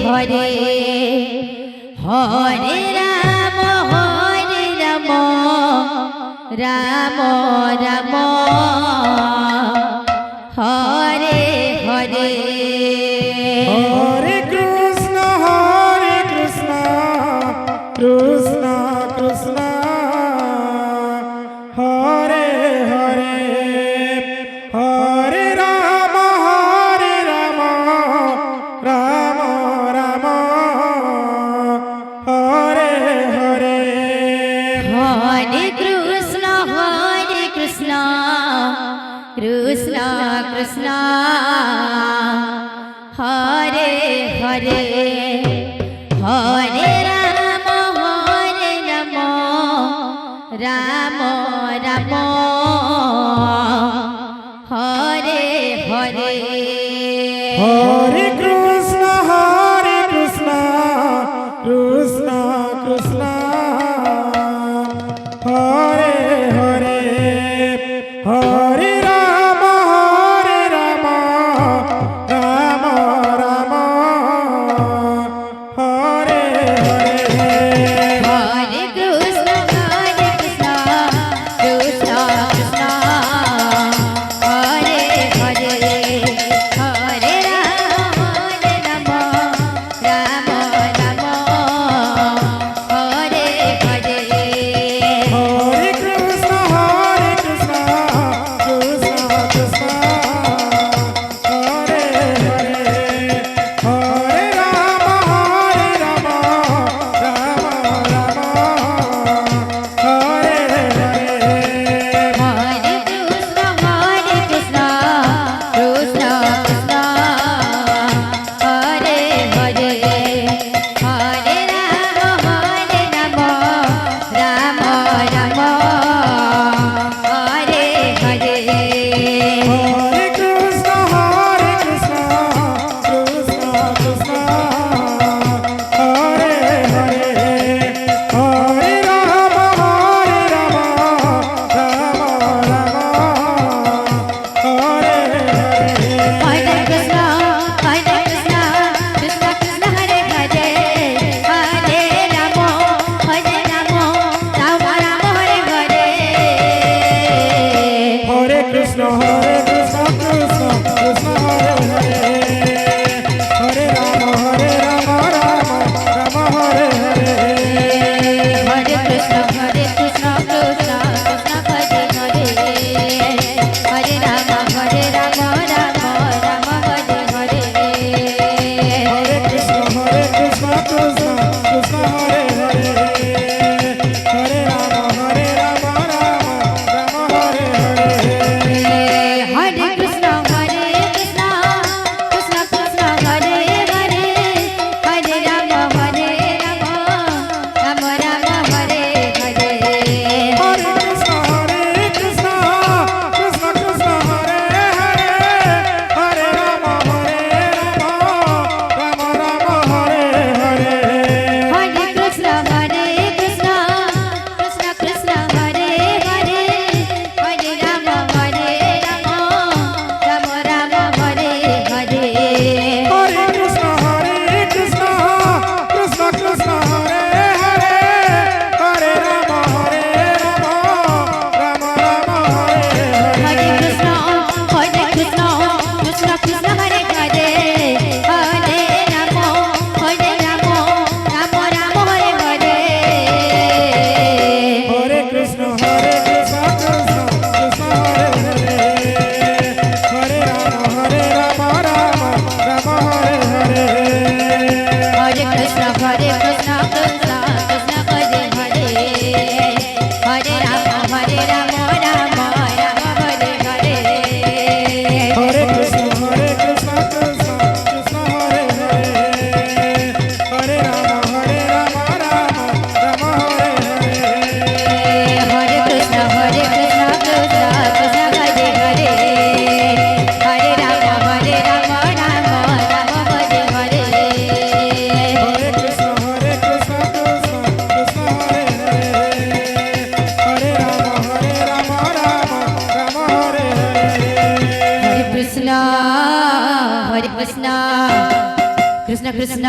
Hare Hare Ram Ram Ram Hare Hare Hare Krishna Krishna Krishna Hare Hare Hare Ram Ram Ram Hare Hare Hare Krishna Krishna Krishna Hare Hare Hare Ram Ram Ram Hare Hare Hare Krishna Krishna Krishna Hare Hare Hare Ram Ram Ram Hare Hare Hare Krishna Krishna Krishna Hare Hare Hare Ram Ram Ram Hare Hare Hare Krishna Krishna Krishna Hare Hare Hare Ram Ram Ram Hare Hare Hare Krishna Krishna Krishna Hare Hare Hare Ram Ram Ram Hare Hare Hare Krishna Krishna Krishna Hare Hare Hare Ram Ram Ram Hare Hare Hare Krishna Krishna Krishna Hare Hare Hare Ram Ram Ram Hare Hare Hare Krishna Krishna Krishna Hare Hare Hare Ram Ram Ram Hare Hare Hare Krishna Krishna Krishna Hare Hare Hare Ram Ram Ram Hare Hare Hare Krishna Krishna Krishna Hare Hare Hare Ram Ram Ram Hare Hare Hare Krishna Krishna Krishna Krishna Hare Hare Hare Ram Ram Ram Hare Hare Hare Krishna Krishna Krishna Krishna Hare Hare Hare Ram Ram Hare Hare Hare Krishna Krishna Krishna Krishna Hare Hare Hare Ram Ram Ram Hare Hare Hare Krishna Krishna Krishna Krishna Hare Hare Hare Ram Ram Hare Hare Hare Krishna Krishna Krishna Krishna Hare Hare Hare Ram Ram Ram Hare Hare Hare Krishna Krishna Krishna Hare Hare Hare Ram Ram Hare Hare Hare Krishna Krishna Krishna Hare Hare Hare Ram Ram Ram Hare Hare Hare Krishna Krishna Krishna Hare Hare Hare Ram Ram Hare Hare Hare Krishna Krishna Krishna Hare Hare Hare Ram Ram Ram Hare Hare Hare Krishna Krishna Krishna Hare Hare Hare Ram Ram Hare Hare Hare Krishna Krishna Krishna